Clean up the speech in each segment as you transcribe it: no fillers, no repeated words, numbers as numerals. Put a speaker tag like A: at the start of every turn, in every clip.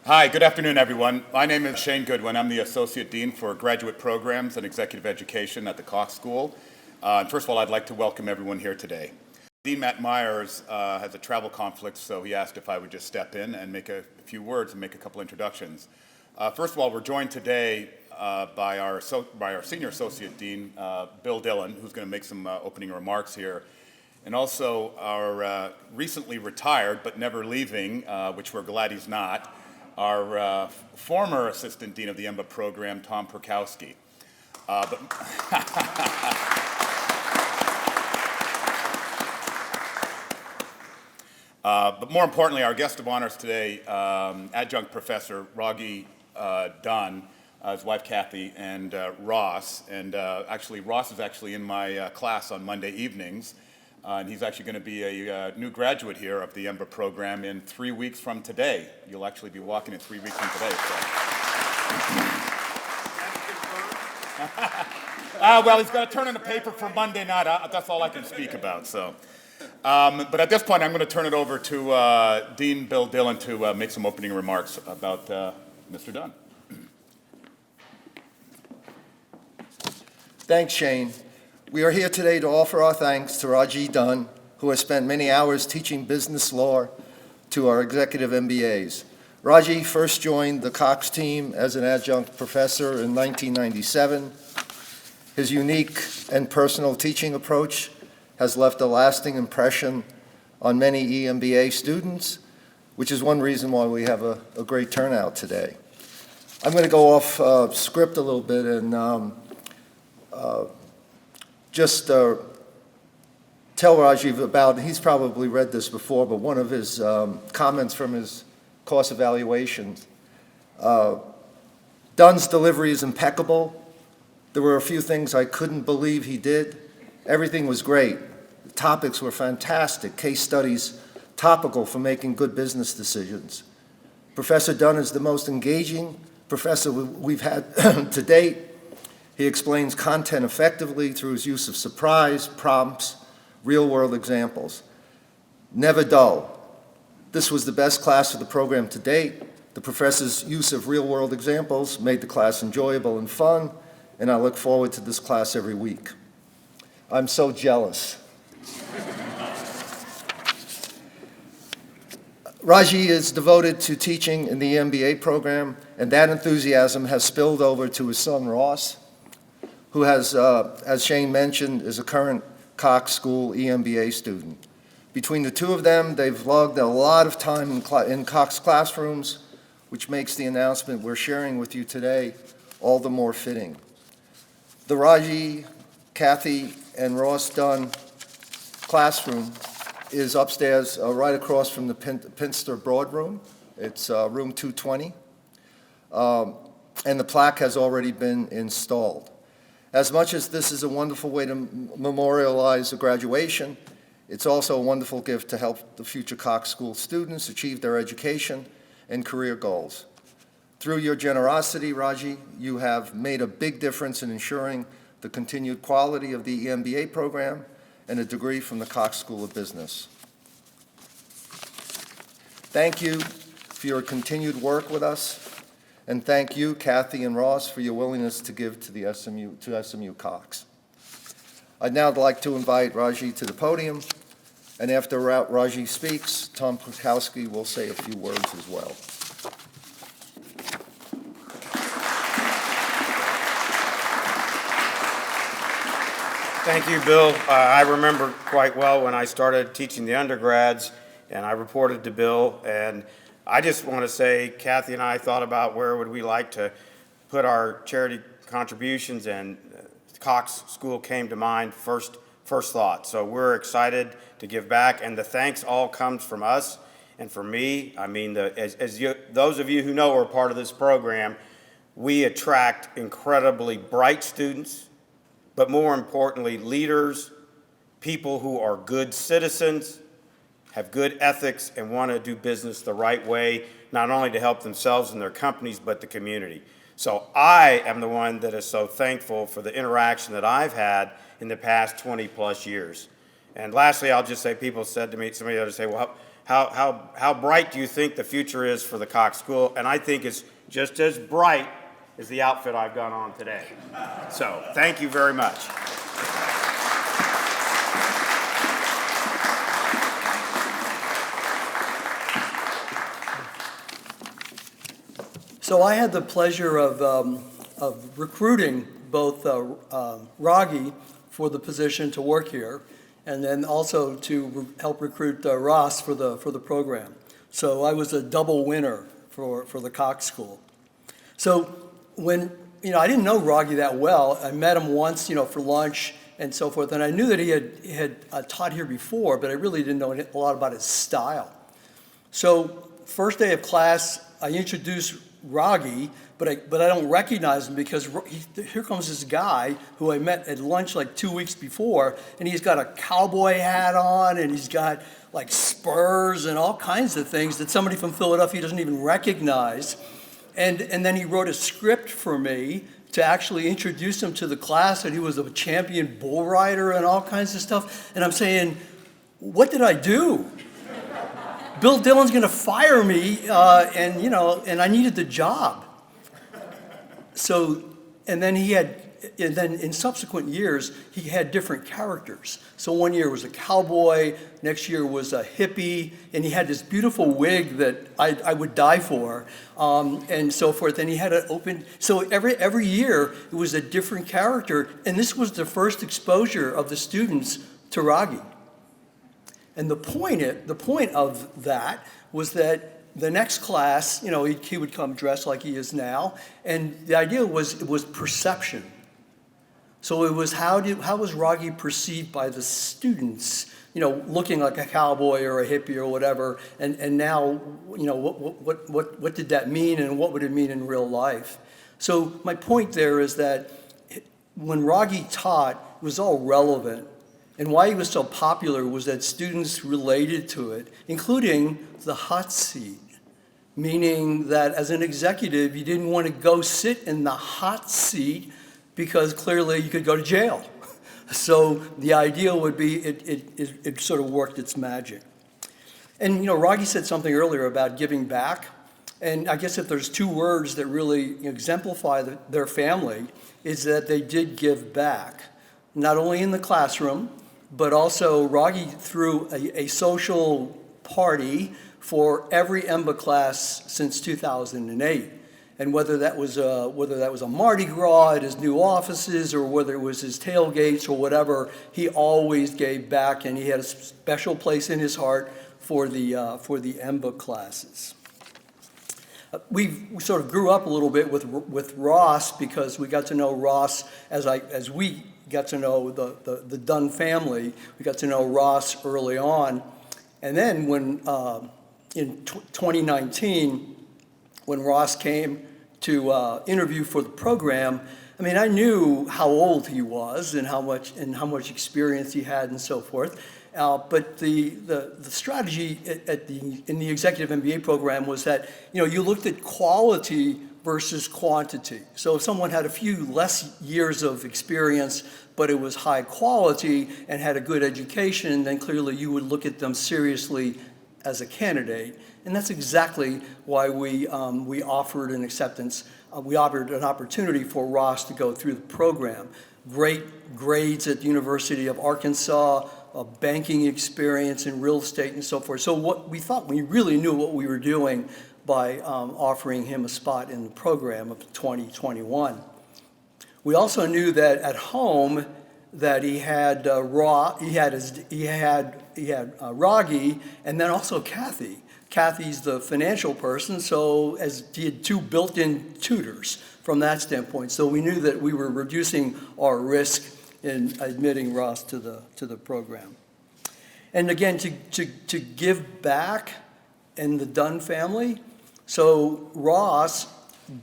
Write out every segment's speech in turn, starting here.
A: Hi, good afternoon, everyone. My name is Shane Goodwin. I'm the Associate Dean for Graduate Programs and Executive Education at the Cox School. And first of all, I'd like to welcome everyone here today. Dean Matt Myers has a travel conflict, so he asked if I would just step in and make a few words and make a couple introductions. First of all, we're joined today by our Senior Associate Dean, Bill Dillon, who's going to make some opening remarks here. And also our recently retired, but never leaving, which we're glad he's not, our former Assistant Dean of the EMBA program, Tom Perkowski. But more importantly, our guest of honors today, Adjunct Professor Rogge Dunn, his wife Cathy, and Ross. And actually, Ross is actually in my class on Monday evenings. And he's actually going to be a new graduate here of the EMBA program in 3 weeks from today. You'll actually be walking in 3 weeks from today. So. Well, he's got to turn in a paper for Monday night. That's all I can speak about. So, but at this point, I'm going to turn it over to Dean Bill Dillon to make some opening remarks about Mr. Dunn.
B: Thanks, Shane. We are here today to offer our thanks to Rogge Dunn, who has spent many hours teaching business law to our executive MBAs. Rogge first joined the Cox team as an adjunct professor in 1997. His unique and personal teaching approach has left a lasting impression on many EMBA students, which is one reason why we have a great turnout today. I'm going to go off script a little bit and just tell Rogge about, he's probably read this before, but one of his comments from his course evaluations. Dunn's delivery is impeccable. There were a few things I couldn't believe he did. Everything was great. The topics were fantastic, case studies topical for making good business decisions. Professor Dunn is the most engaging professor we've had to date. He explains content effectively through his use of surprise, prompts, real-world examples. Never dull. This was the best class of the program to date. The professor's use of real-world examples made the class enjoyable and fun, and I look forward to this class every week. I'm so jealous. Rogge is devoted to teaching in the EMBA program, and that enthusiasm has spilled over to his son, Ross, who has, as Shane mentioned, is a current Cox School EMBA student. Between the two of them, they've logged a lot of time in Cox classrooms, which makes the announcement we're sharing with you today all the more fitting. The Rogge, Cathy, and Ross Dunn Classroom is upstairs right across from the Pinster Broadroom. It's room 220, and the plaque has already been installed. As much as this is a wonderful way to memorialize a graduation, it's also a wonderful gift to help the future Cox School students achieve their education and career goals. Through your generosity, Rogge, you have made a big difference in ensuring the continued quality of the EMBA program and a degree from the Cox School of Business. Thank you for your continued work with us. And thank you, Cathy and Ross, for your willingness to give to the SMU Cox. I'd now like to invite Rogge to the podium, and after Rogge speaks, Tom Perkowski will say a few words as well.
C: Thank you, Bill. I remember quite well when I started teaching the undergrads, and I reported to Bill, and I just want to say, Cathy and I thought about where would we like to put our charity contributions, and Cox School came to mind first thought. So we're excited to give back, and the thanks all comes from us and from me. I mean, those of you who know we're part of this program, we attract incredibly bright students, but more importantly, leaders, people who are good citizens, have good ethics, and want to do business the right way, not only to help themselves and their companies, but the community. So I am the one that is so thankful for the interaction that I've had in the past 20 plus years. And lastly, I'll just say, people said to me, somebody ought to say, well, how bright do you think the future is for the Cox School? And I think it's just as bright as the outfit I've got on today. So thank you very much.
D: So I had the pleasure of recruiting both Rogge for the position to work here, and then also to help recruit Ross for the program. So I was a double winner for the Cox School. So when, I didn't know Rogge that well. I met him once, for lunch and so forth, and I knew that he had taught here before, but I really didn't know a lot about his style. So first day of class, I introduced Rogge, but I don't recognize him because here comes this guy who I met at lunch like 2 weeks before, and he's got a cowboy hat on, and he's got like spurs and all kinds of things that somebody from Philadelphia doesn't even recognize. And then he wrote a script for me to actually introduce him to the class, that he was a champion bull rider and all kinds of stuff. And I'm saying, what did I do? Bill Dillon's going to fire me, and I needed the job. So, and then in subsequent years, he had different characters. So one year was a cowboy, next year was a hippie, and he had this beautiful wig that I would die for, and so forth. And he had an open, so every year it was a different character, and this was the first exposure of the students to Rogge. And the point of that was that the next class, he would come dressed like he is now, and the idea was, it was perception. So it was how was Rogge perceived by the students, looking like a cowboy or a hippie or whatever, and now, what did that mean, and what would it mean in real life? So my point there is that when Rogge taught, it was all relevant. And why he was so popular was that students related to it, including the hot seat, meaning that as an executive, you didn't want to go sit in the hot seat because clearly you could go to jail. So the idea would be it sort of worked its magic. And Rogge said something earlier about giving back. And I guess if there's two words that really exemplify their family, is that they did give back, not only in the classroom, but also Rogge threw a social party for every EMBA class since 2008. And whether that was a Mardi Gras at his new offices, or whether it was his tailgates or whatever, he always gave back, and he had a special place in his heart for the EMBA classes. We sort of grew up a little bit with Ross, because we got to know Ross as we got to know the Dunn family. We got to know Ross early on. And then when, in 2019, when Ross came to interview for the program, I knew how old he was and how much experience he had and so forth. But the strategy in the Executive MBA program was that, you looked at quality versus quantity. So if someone had a few less years of experience, but it was high quality and had a good education, then clearly you would look at them seriously as a candidate. And that's exactly why we offered an acceptance. We offered an opportunity for Ross to go through the program. Great grades at the University of Arkansas, a banking experience in real estate and so forth. So what we thought, we really knew what we were doing by offering him a spot in the program of 2021. We also knew that at home that he had Rogge, and then also Cathy. Cathy's the financial person, so as he had two built-in tutors from that standpoint. So we knew that we were reducing our risk in admitting Ross to the program. And again, to give back in the Dunn family, so Ross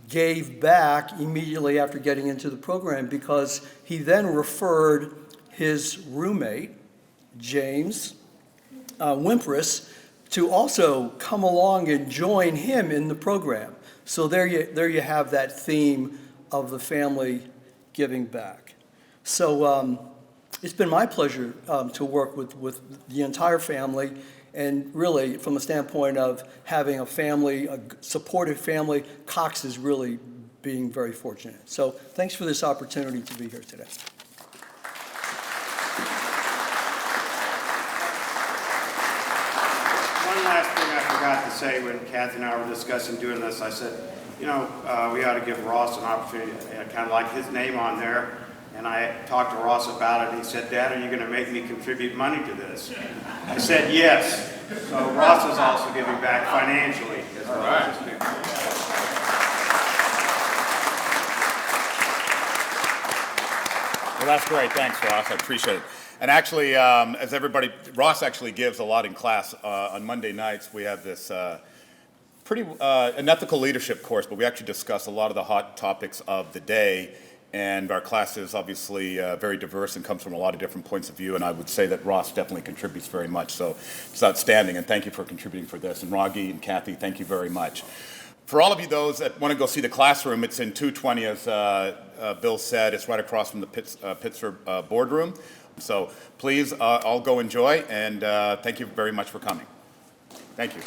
D: gave back immediately after getting into the program, because he then referred his roommate, James Wimpress, to also come along and join him in the program. So there you have that theme of the family giving back. So it's been my pleasure to work with the entire family, And really, from a standpoint of having a family, a supportive family, Cox is really being very fortunate. So thanks for this opportunity to be here today.
C: One last thing I forgot to say when Cathy and I were discussing doing this, I said, you know, we ought to give Ross an opportunity, kind of like his name on there. And I talked to Ross about it, and he said, Dad, are you going to make me contribute money to this? I said, yes. So Ross is also giving back financially as well. All right.
A: Well, that's great. Thanks, Ross. I appreciate it. And actually, as everybody, Ross actually gives a lot in class. On Monday nights, we have this an ethical leadership course, but we actually discuss a lot of the hot topics of the day. And our class is obviously very diverse and comes from a lot of different points of view. And I would say that Ross definitely contributes very much. So it's outstanding. And thank you for contributing for this. And Rogge and Cathy, thank you very much. For all of you those that want to go see the classroom, it's in 220, as Bill said. It's right across from the Pittsburgh boardroom. So please all go enjoy. And thank you very much for coming. Thank you.